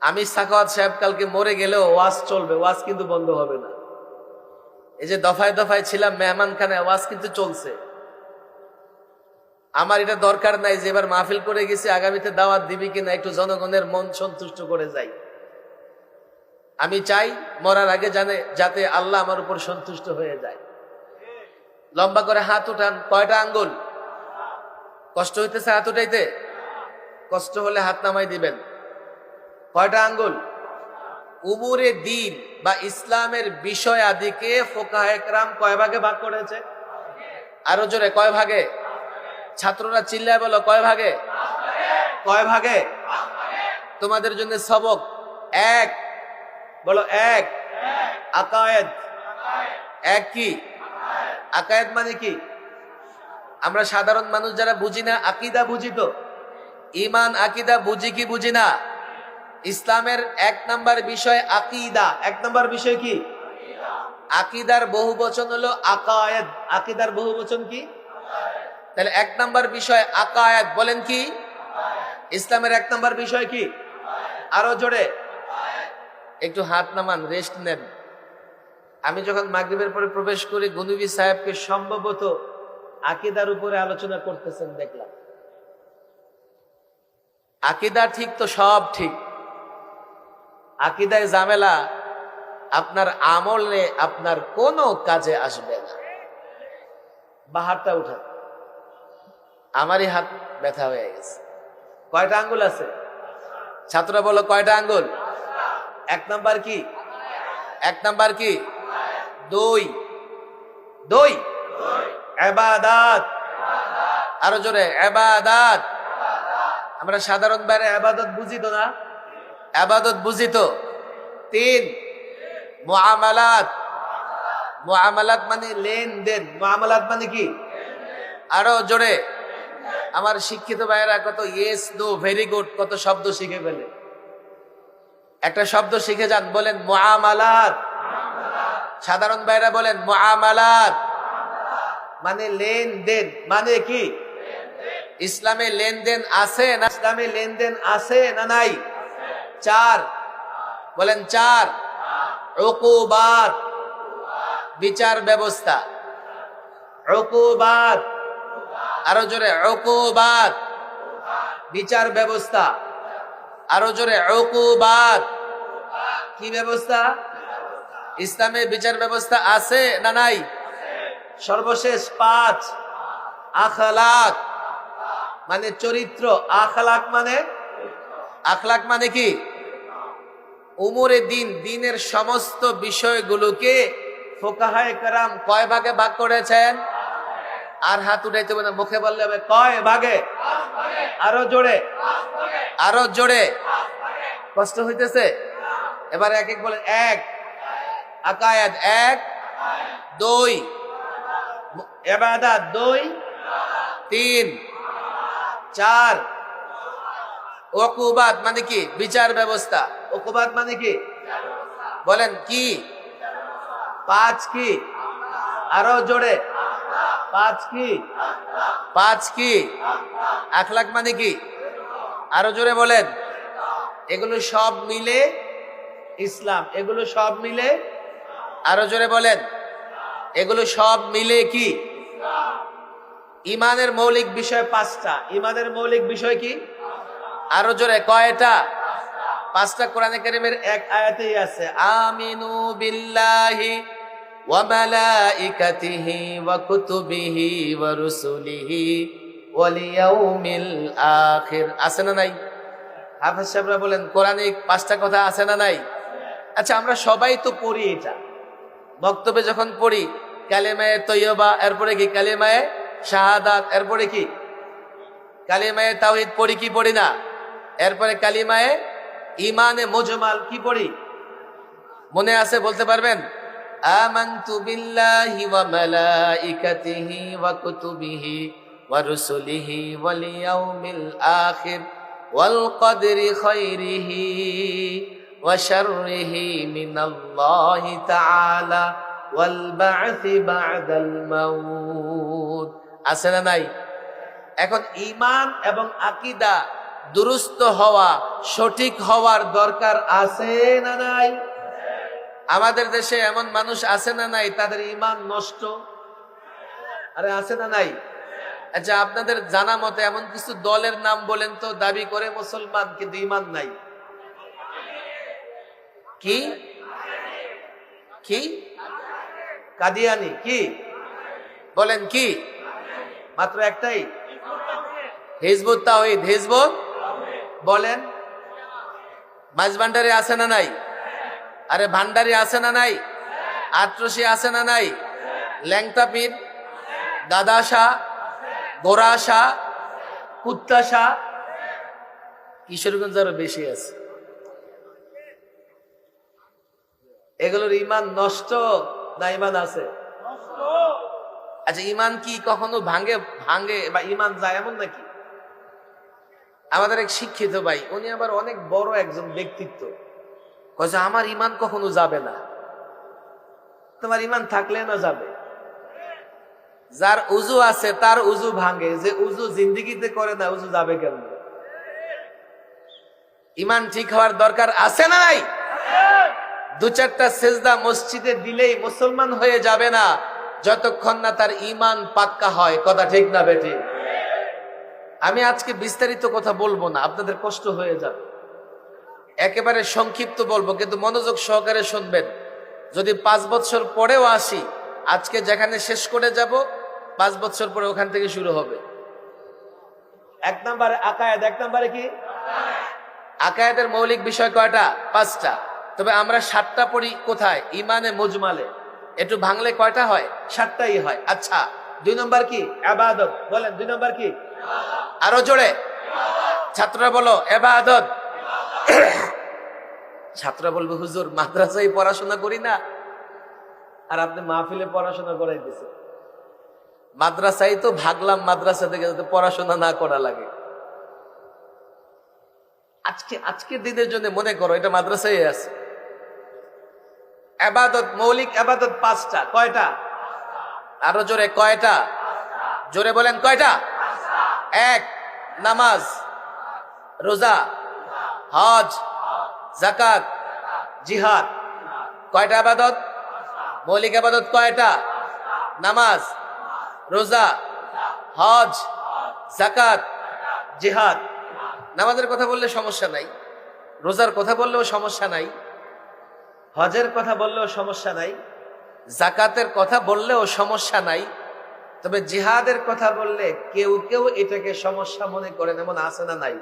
আমি সাখাওয়াত সাহেব কালকে মরে গেলেও ওয়াজ চলবে, ওয়াজ কিন্তু বন্ধ হবে না। এই যে দফায় দফায় ছিলাম মেহমানখানায়, ওয়াজ কিন্তু চলছে। আমার এটা দরকার নাই যে এবার মাহফিল করে গেছি আগামীতে দাওয়াত দিবি কিনা, একটু জনগণের মন সন্তুষ্ট করে যাই। আমি চাই মরার আগে যাতে আল্লাহ আমার উপর সন্তুষ্ট হয়ে যায়। লম্বা করে হাত উঠান। কয়টা আঙ্গুল? কষ্ট হইতেছে হাত উঠাইতে? কষ্ট হলে হাত নামাই দিবেন। কয়টা আঙ্গুল? উমুরে দ্বীন বা ইসলামের বিষয় আদিকে ফুকাহায়ে কেরাম কয় ভাগে ভাগ করেছে? আরো জোরে, কয় ভাগে? ছাত্ররা চিল্লায় বলো, কয় ভাগে? কয় ভাগে? তোমাদের জন্য সবক এক, বলো এক। আকায়েদ এক। কি আকায়েদ মানে কি? আমরা সাধারণ মানুষ যারা বুঝি না, আকিদা বুঝি তো। ঈমান আকিদা বুঝি কি বুঝি না? ইসলামের এক নাম্বার বিষয় আকিদা। এক নাম্বার বিষয় কি? আকিদার বহু বচন হলো আকায়েদ। আকিদার বহু বচন কি? তাহলে এক নাম্বার বিষয় আকায়েদ। বলেন কি? ইসলামের এক নাম্বার বিষয় কি? আরো জোরে। একটু হাত নামান, রেস্ট নেন। আমি যখন মাগরিবের পরে প্রবেশ করি, গুনুবি সাহেবকে সম্ভবত আকিদার উপরে আলোচনা করতেছেন দেখলাম। আকিদা ঠিক তো সব ঠিক। আকিদায় ঝামেলা আপনার আমলে আপনার কোনো কাজে আসবে না। বাহারটা উঠান। আমারই হাত ব্যথা হয়ে গেছে। কয়টা আঙ্গুল আছে? ছাত্ররা বলো, কয়টা আঙ্গুল? এক নাম্বার কি? এক নাম্বার কি? দুই। দুই ইবাদত। আরো জোরে, ইবাদত। আমরা সাধারণ বাইরে ইবাদত বুঝি তো না? ইবাদত বুঝি তো। তিন মুআমালাত। মুআমালাত মানে লেনদেন। মুআমালাত মানে কি? আরো জোরে। আমার শিক্ষিত ভাইয়েরা কত ইয়েস নো ভেরি গুড কত শব্দ শিখে ফেলে। একটা শব্দ শিখে যান, বলেন মুআমালাত। সাধারণ ভাইয়েরা বলেন মুআমালাত মানে লেনদেন। মানে কি? ইসলামে লেনদেন আছে না? ইসলামে লেনদেন আছে না নাই? চার। বলেন চার। উকুবাত, বিচার ব্যবস্থা। উকুবাত। আরো জোরে, উকুবাত, বিচার ব্যবস্থা। আরো জোরে, উকুবাত। কি ব্যবস্থা? ইসলামে বিচার ব্যবস্থা আছে না নাই? সর্বশেষ পাঁচ। আখলাক মানে চরিত্র। আখলাক মানে? আখলাক মানে কি? উমুরে দ্বীন, দ্বীনের সমস্ত বিষয়গুলোকে ফুকাহায়ে কেরাম কয় ভাগে ভাগ করেছেন? আর হাত উঠাইতে হবে না, মুখে বললে হবে কয় ভাগে? আরো জোরে, আরো জোরে। কষ্ট হইতেছে? এবার এক এক বলেন। এক আকায়েদ, এক। দুই ইবাদত, দুই। তিন চার উকুবাত মানে কি? বিচার ব্যবস্থা। উকুবাত মানে কি? বলেন কি? পাঁচ কি? আরো জোরে। পাঁচ কি? পাঁচ কি? আখলাক মানে কি? আরো জোরে বলেন। এগুলো সব মিলে ইসলাম। এগুলো সব মিলে, আরো জোরে বলেন, এগুলো সব মিলে কি? ইমানের মৌলিক বিষয় পাঁচটা। ইমানের মৌলিক বিষয় কি? আরো জোরে, কয়টা? পাঁচটা। কোরআনে কারীমের এক আয়াতেই আছে। আমিনু বিল্লাহি ওয়া মালাইকাতিহি ওয়া কুতুবিহি ওয়া রুসুলিহি ওয়াল ইয়াউমিল আখির। আছে না নাই? হাফেজ সাহেবরা বলেন কোরআনে পাঁচটা কথা আছে না নাই? আচ্ছা, আমরা সবাই তো পড়ি এটা। বক্তব্যে যখন পড়ি কালেমায়ে তৈয়বা, এরপরে কি কালেমায়ে শাহাদাত, এরপরে কি কালিমায়ে তাওহীদ পড়ি কি পড়ি না? এরপরে কালিমায়ে ঈমানে মুজমাল কি পড়ি? মনে আছে? বলতে পারবেন? আমানতু বিল্লাহি ওয়া মালাইকাতিহি ওয়া কুতুবিহি ওয়া রুসুলিহি ওয়াল ইয়াউমিল আখির ওয়াল কদরি খায়রিহি ওয়া শাররিহি মিনাল্লাহি তাআলা ওয়াল বা'থি বা'দাল মাউত। আছে না নাই? এখন ঈমান এবং আকীদা দুরুস্ত হওয়া, সঠিক হওয়ার দরকার আছে না নাই? আমাদের দেশে এমন মানুষ আছে না নাই তাদের ঈমান নষ্ট? আরে আছে না নাই? আচ্ছা, আপনাদের জানা মতে এমন কিছু দলের নাম বলেন তো দাবি করে মুসলমান কিন্তু ঈমান নাই। কি কি? কাদিয়ানি? কি বলেন? কি মাত্র একটাই? হিজবুত তাওহীদ। হিজবুত বলেন। মাঝভান্ডারি আছে না নাই? আরে ভান্ডারি আছে না নাই? আট্রসি আছে না নাই? ল্যাংটা পীর, গাদা শাহ, গোরা শাহ, কুত্তা শাহ, কিশোরগঞ্জ আরো বেশি আছে। এগুলোর ঈমান নষ্ট না ঈমান আছে? আচ্ছা, ঈমান কি কখনো ভাঙে বা ঈমান যায় এমন নাকি? আমাদের এক শিক্ষিত ভাই, উনি আবার অনেক বড় একজন ব্যক্তিত্ব, কয়েছে আমার ঈমান কখনো যাবে না। তোমার ঈমান থাকলে না যাবে? যার উজু আছে তার উজু ভাঙে, যে উজু জিন্দেগিতে করে না উজু যাবে কেন? ঈমান ঠিক হওয়ার দরকার আছে না নাই? দু চারটা সেজদা মসজিদে দিলেই মুসলমান হয়ে যাবে না যতক্ষণ না তার ঈমান পাক্কা হয়। কথা ঠিক না বেটি? আমি আজকে বিস্তারিত কথা বলবো না, আপনাদের কষ্ট হয়ে যাবে। একেবারে সংক্ষিপ্ত বলবো, কিন্তু মনোযোগ সহকারে শুনবেন। যদি 5 বছর পরেও আসি, আজকে যেখানে শেষ করে যাব 5 বছর পরে ওখান থেকে শুরু হবে। 1 নম্বরে আকায়েদ। 1 নম্বরে কি? আকায়েদের মৌলিক বিষয় কয়টা? 5টা। তবে আমরা 7টা পড়ি কোথায়? ইমানে মুজমালে। একটু ভাঙলে কয়টা হয়? 7টাই হয়। আচ্ছা, 2 নম্বর কি? ইবাদত। বলেন 2 নম্বর কি? আরো জোরে ছাত্ররা বলো, ইবাদত। ছাত্ররা বলবে হুজুর মাদ্রাসায় পড়াশোনা করি না, আর আপনি মাহফিলে পড়াশোনা করাইতেছে। মাদ্রাসায় তো ভাগলাম মাদ্রাসা থেকে, যাতে পড়াশোনা না করা লাগে। আজকের দিনের জন্য মনে করো এটা মাদ্রাসায় আছে। ইবাদত, মৌলিক ইবাদত 5টা। কয়টা? আরো জোরে কয়টা? জোরে বলেন কয়টা? 1 নামাজ, রোজা, হজ, যাকাত, জিহাদ। কয়টা ইবাদত? মৌলিক ইবাদত কয়টা? নামাজ, রোজা, হজ, যাকাত, জিহাদ। নামাজের কথা বললে সমস্যা নাই, রোজার কথা বললেও সমস্যা নাই, হজের কথা বললেও সমস্যা নাই, যাকাতের কথা বললেও সমস্যা নাই। তবে জিহাদের কথা বললে কেউ কেউ এটাকে সমস্যা মনে করেন, এমন আছে না নাই?